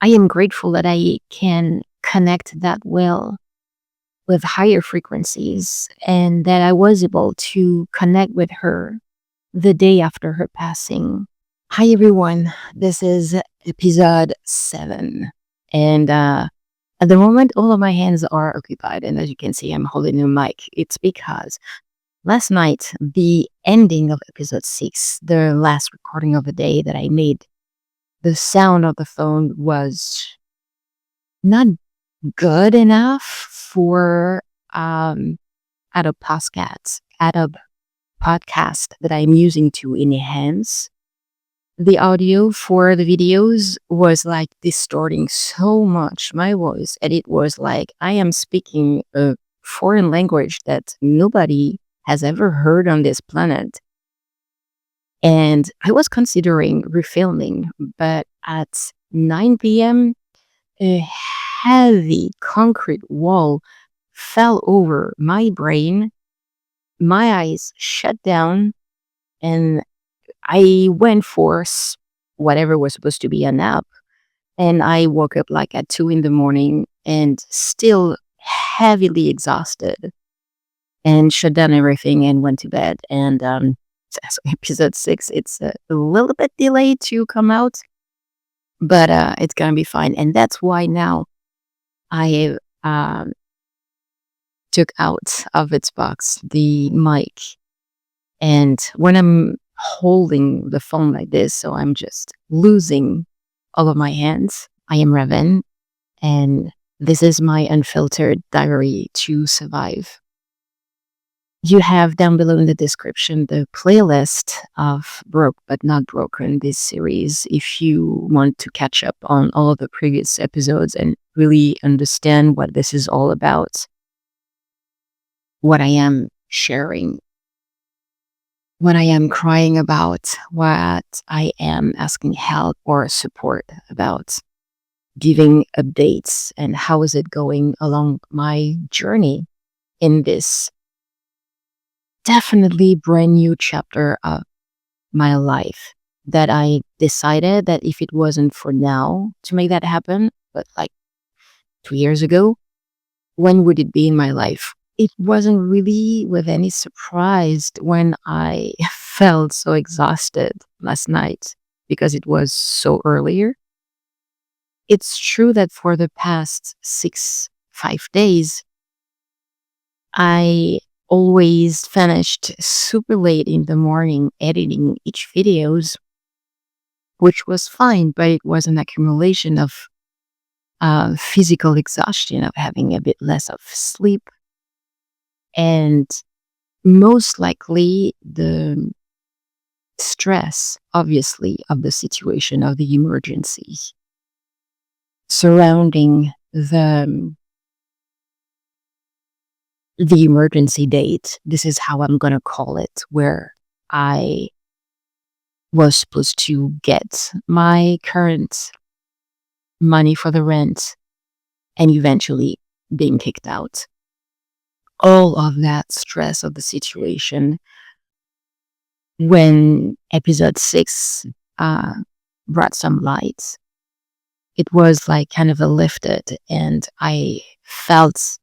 I am grateful that I can connect that well with higher frequencies and that I was able to connect with her the day after her passing. Hi, everyone. This is episode 7. And at the moment, all of my hands are occupied. And as you can see, I'm holding a mic. It's because last night, the ending of episode 6, the last recording of the day that I made, the sound of the phone was not good enough for at a podcast that I'm using to enhance the audio for the videos was like distorting so much my voice, and it was like I am speaking a foreign language that nobody has ever heard on this planet. And I was considering refilming, but at 9 p.m., a heavy concrete wall fell over my brain. My eyes shut down, and I went for whatever was supposed to be a nap. And I woke up like at 2 in the morning and still heavily exhausted, and shut down everything and went to bed. And so episode 6, it's a little bit delayed to come out, but it's going to be fine. And that's why now I took out of its box the mic. And when I'm holding the phone like this, so I'm just losing all of my hands. I am Revin, and this is my unfiltered diary to survive. You have down below in the description the playlist of Broke But Not Broken, this series, if you want to catch up on all of the previous episodes and really understand what this is all about, what I am sharing, when I am crying about, what I am asking help or support about, giving updates, and how is it going along my journey in this definitely brand new chapter of my life, that I decided that if it wasn't for now to make that happen, but like 2 years ago, when would it be in my life? It wasn't really with any surprise when I felt so exhausted last night because it was so earlier. It's true that for the past 5 days, I always finished super late in the morning editing each videos, which was fine, but it was an accumulation of physical exhaustion, of having a bit less of sleep, and most likely the stress, obviously, of the situation, of the emergency surrounding the emergency date. This is how I'm going to call it, where I was supposed to get my current money for the rent and eventually being kicked out. All of that stress of the situation, when episode 6 brought some light, it was like kind of a lifted, and I felt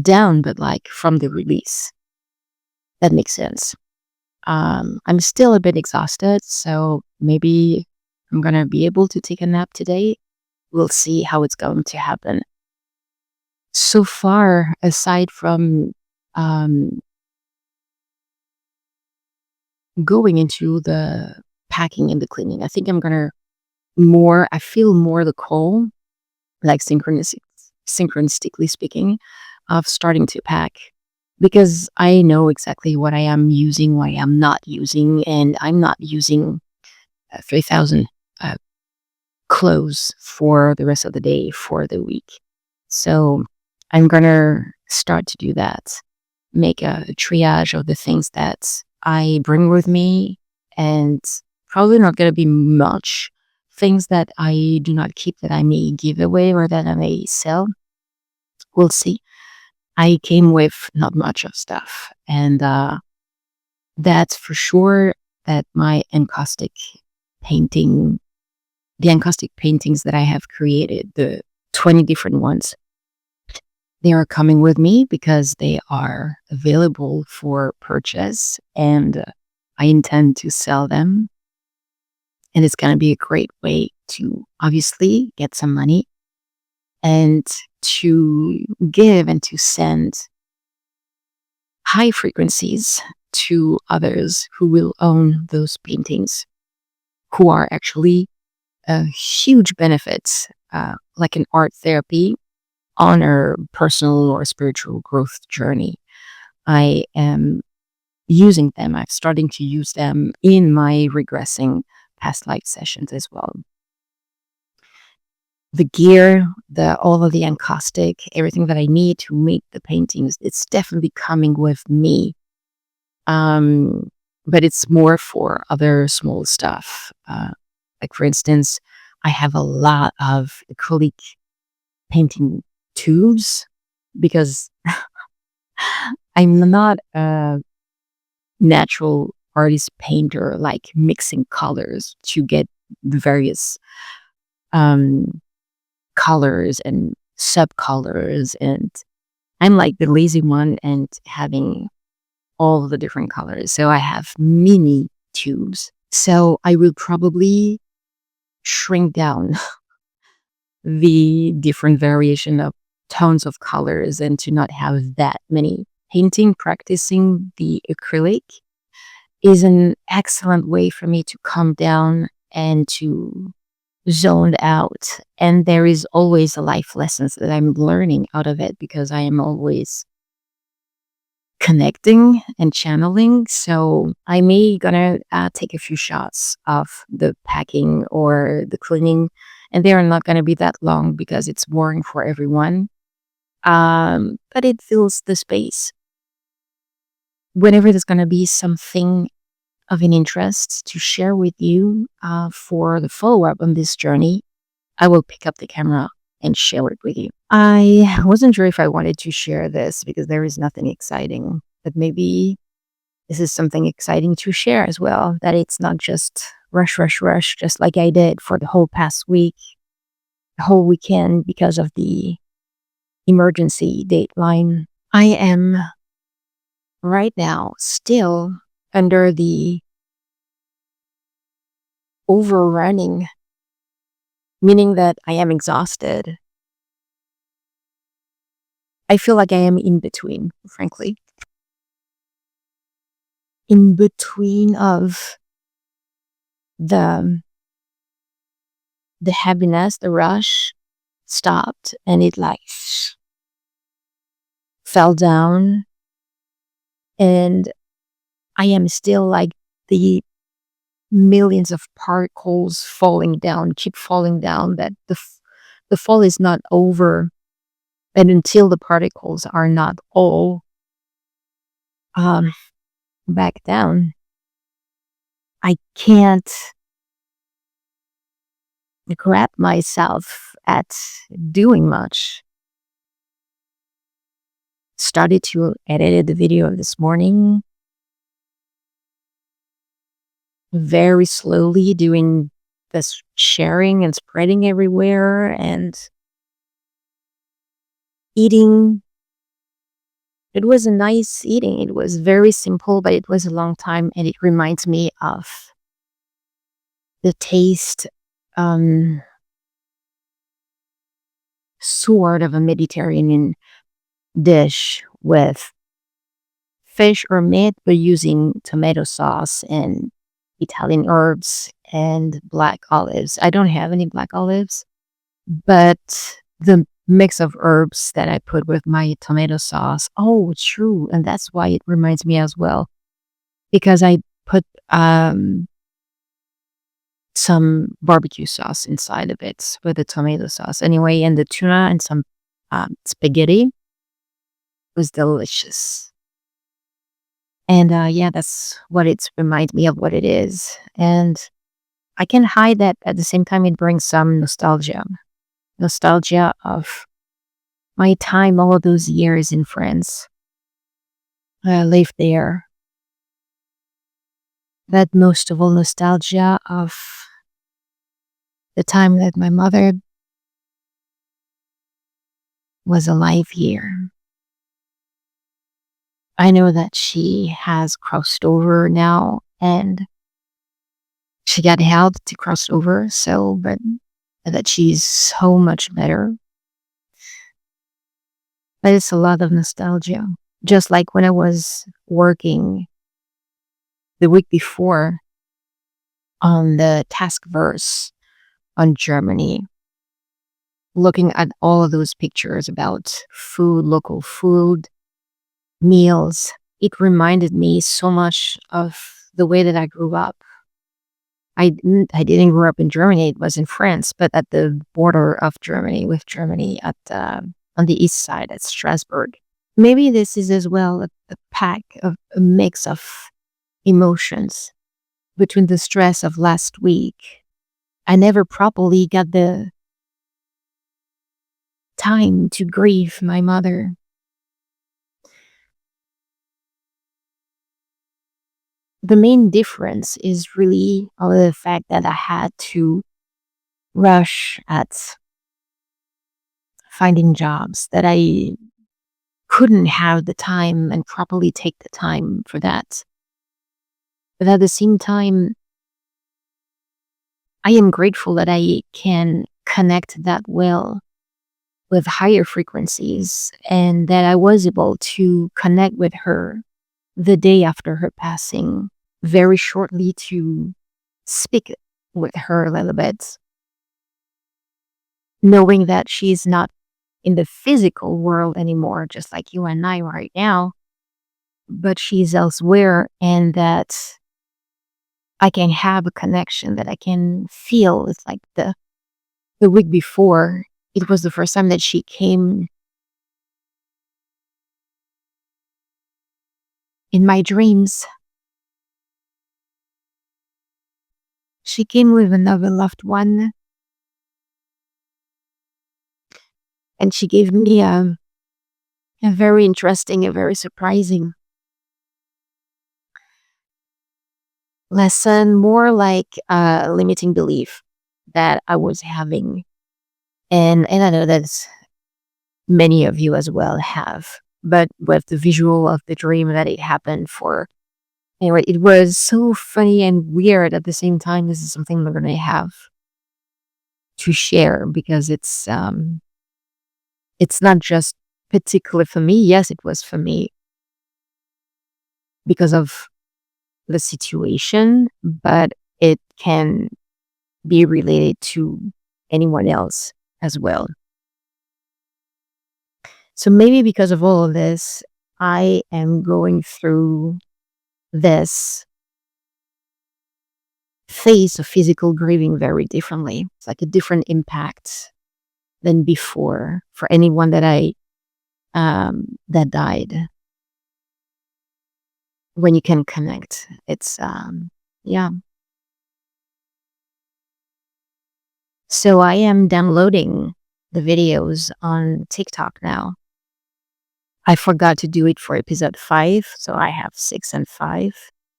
down, but like from the release. That makes sense. I'm still a bit exhausted, so maybe I'm gonna be able to take a nap today. We'll see how it's going to happen. So far, aside from going into the packing and the cleaning, I think I feel more the call, like synchronistically speaking, of starting to pack, because I know exactly what I am using, what I am not using, and I'm not using 3,000 clothes for the rest of the day, for the week. So I'm gonna start to do that, make a triage of the things that I bring with me, and probably not gonna be much things that I do not keep that I may give away or that I may sell. We'll see. I came with not much of stuff, and that's for sure that my encaustic painting the encaustic paintings that I have created, the 20 different ones, they are coming with me because they are available for purchase, and I intend to sell them. And it's going to be a great way to obviously get some money and to give and to send high frequencies to others who will own those paintings, who are actually huge benefits, like an art therapy on a personal or spiritual growth journey. I am using them. I'm starting to use them in my regressing past life sessions as well. The gear, all of the encaustic, everything that I need to make the paintings, it's definitely coming with me. But it's more for other small stuff. Like for instance, I have a lot of acrylic painting tubes because I'm not a natural artist painter, like mixing colors to get the various colors and subcolors. And I'm like the lazy one and having all the different colors. So I have mini tubes. So I will probably shrink down the different variation of tones of colors and to not have that many. Painting, practicing the acrylic is an excellent way for me to calm down and to zone out. And there is always a life lessons that I'm learning out of it because I am always connecting and channeling. So I may gonna take a few shots of the packing or the cleaning, and they are not gonna be that long because it's boring for everyone. But it fills the space. Whenever there's gonna be something of an interest to share with you for the follow up on this journey, I will pick up the camera and share it with you. I wasn't sure if I wanted to share this because there is nothing exciting, but maybe this is something exciting to share as well, that it's not just rush, rush, rush, just like I did for the whole past week, the whole weekend because of the emergency dateline. I am right now still under the overrunning, meaning that I am exhausted. I feel like I am in between, frankly. In between of the heaviness, the rush stopped and it like fell down, and I am still like the millions of particles falling down, keep falling down, that the fall is not over. And until the particles are not all back down, I can't grab myself at doing much. Started to edit the video this morning, very slowly doing this sharing and spreading everywhere, and eating. It was a nice eating. It was very simple, but it was a long time, and it reminds me of the taste, sort of a Mediterranean dish with fish or meat, but using tomato sauce and Italian herbs and black olives. I don't have any black olives, but the mix of herbs that I put with my tomato sauce. Oh, true. And that's why it reminds me as well, because I put some barbecue sauce inside of it with the tomato sauce. Anyway, and the tuna and some spaghetti was delicious. And yeah, that's what it reminds me of what it is. And I can hide that at the same time. It brings some nostalgia of my time, all of those years in France. I lived there. But most of all, nostalgia of the time that my mother was alive here. I know that she has crossed over now and she got help to cross over, so, but that she's so much better. But it's a lot of nostalgia. Just like when I was working the week before on the task verse on Germany, looking at all of those pictures about food, local food, meals, it reminded me so much of the way that I grew up. I didn't grow up in Germany. It was in France, but at the border of Germany with Germany at on the east side at Strasbourg. Maybe this is as well a pack of a mix of emotions between the stress of last week. I never properly got the time to grieve my mother. The main difference is really the fact that I had to rush at finding jobs, that I couldn't have the time and properly take the time for that. But at the same time, I am grateful that I can connect that well with higher frequencies and that I was able to connect with her the day after her passing, very shortly to speak with her a little bit, knowing that she's not in the physical world anymore, just like you and I right now, but she's elsewhere, and that I can have a connection that I can feel. It's like the week before, it was the first time that she came in my dreams. She came with another loved one, and she gave me a very interesting, a very surprising lesson, more like a limiting belief that I was having. And I know that many of you as well have, but with the visual of the dream that it happened for. Anyway, it was so funny and weird at the same time. This is something we're going to have to share because it's not just particular for me. Yes, it was for me because of the situation, but it can be related to anyone else as well. So maybe because of all of this, I am going through this phase of physical grieving very differently. It's like a different impact than before for anyone that that died. When you can connect, it's yeah. So I am downloading the videos on TikTok now. I forgot to do it for episode 5, so I have 6 and 5.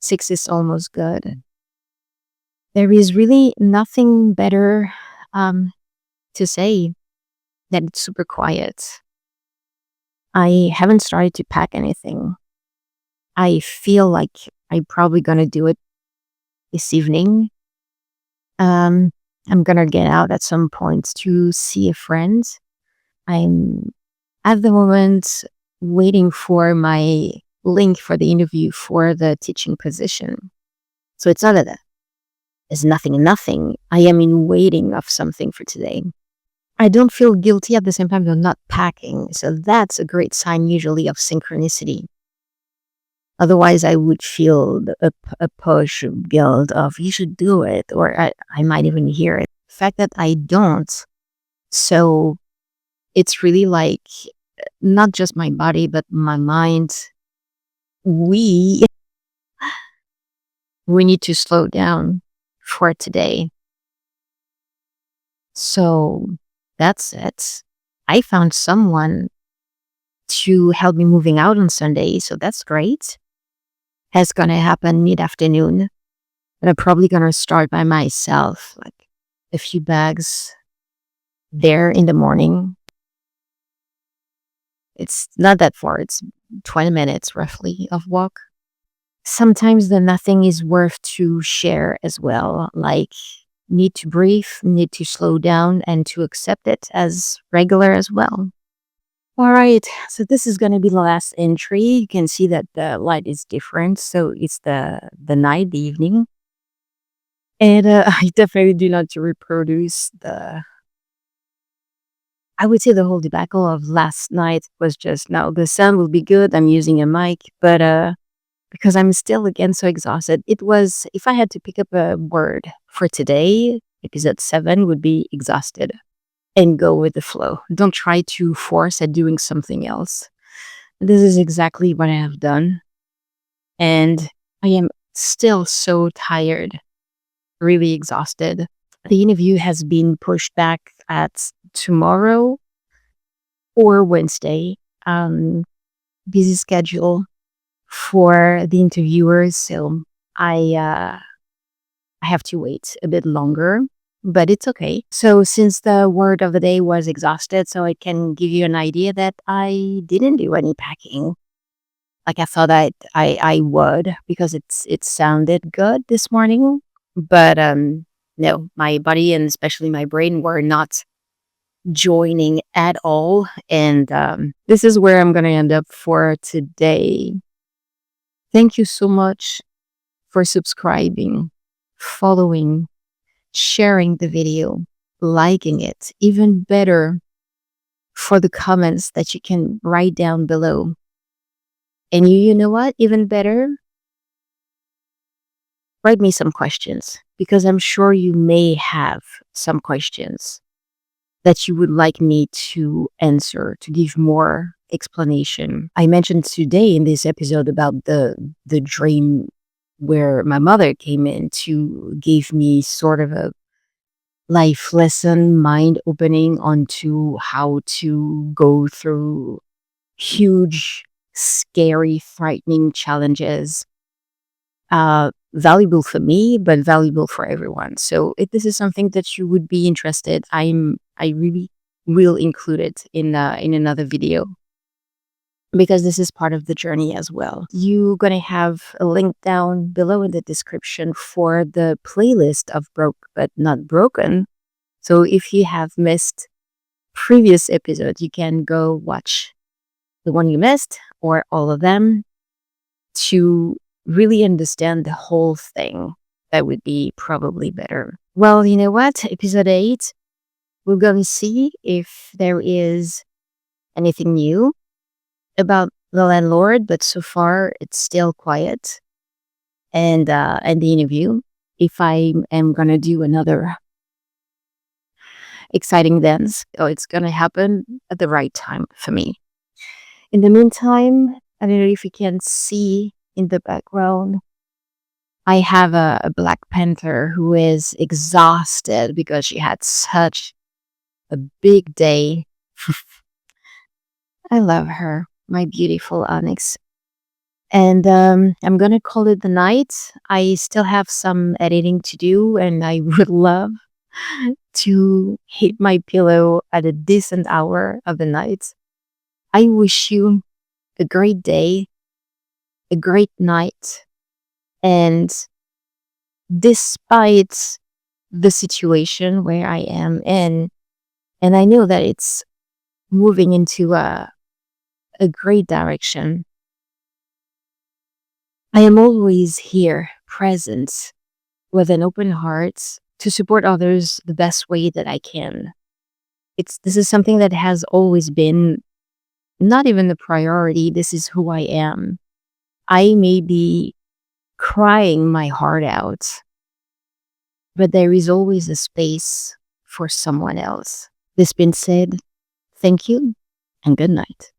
6 is almost good. There is really nothing better to say than it's super quiet. I haven't started to pack anything. I feel like I'm probably gonna do it this evening. I'm gonna get out at some point to see a friend. I'm at the moment waiting for my link for the interview for the teaching position. So it's not that there's nothing. I am in waiting of something for today. I don't feel guilty at the same time. I'm not packing. So that's a great sign usually of synchronicity. Otherwise, I would feel a push, guilt of you should do it, or I might even hear it. The fact that I don't, so it's really like not just my body, but my mind. We need to slow down for today. So that's it. I found someone to help me moving out on Sunday, so that's great. It's gonna happen mid-afternoon, but I'm probably gonna start by myself, like a few bags there in the morning. It's not that far. It's 20 minutes roughly of walk. Sometimes the nothing is worth to share as well. Like need to breathe, need to slow down and to accept it as regular as well. All right, so this is going to be the last entry. You can see that the light is different. So it's the night, the evening. And I definitely do not to reproduce I would say the whole debacle of last night was just, now the sound will be good. I'm using a mic, but because I'm still again so exhausted, it was, if I had to pick up a word for today, episode 7 would be exhausted. And go with the flow. Don't try to force at doing something else. This is exactly what I have done. And I am still so tired, really exhausted. The interview has been pushed back at tomorrow or Wednesday. Busy schedule for the interviewers. So I have to wait a bit longer, but it's okay. So since the word of the day was exhausted, so I can give you an idea that I didn't do any packing. Like I thought I would, because it sounded good this morning. But no, my body and especially my brain were not joining at all. And this is where I'm gonna end up for today. Thank you so much for subscribing, following, sharing the video, liking it. Even better, for the comments that you can write down below. And you know what? Even better, write me some questions, because I'm sure you may have some questions that you would like me to answer, to give more explanation. I mentioned today in this episode about the dream where my mother came in to give me sort of a life lesson, mind opening onto how to go through huge, scary, frightening challenges. Valuable for me, but valuable for everyone. So if this is something that you would be interested, I really will include it in another video, because this is part of the journey as well. You're gonna have a link down below in the description for the playlist of Broke But Not Broken. So if you have missed previous episodes, you can go watch the one you missed or all of them to really understand the whole thing. That would be probably better. Well, you know what? Episode 8, we're going to see if there is anything new about the landlord, but so far it's still quiet. And the interview, if I am going to do another exciting dance, oh, it's going to happen at the right time for me. In the meantime, I don't know if you can see in the background, I have a Black Panther who is exhausted because she had such a big day. I love her, my beautiful Onyx. And I'm going to call it the night. I still have some editing to do, and I would love to hit my pillow at a decent hour of the night. I wish you a great day, a great night, and despite the situation where I am in, and I know that it's moving into a great direction, I am always here, present, with an open heart to support others the best way that I can. This is something that has always been not even a priority. This is who I am. I may be crying my heart out, but there is always a space for someone else. This being said, thank you and good night.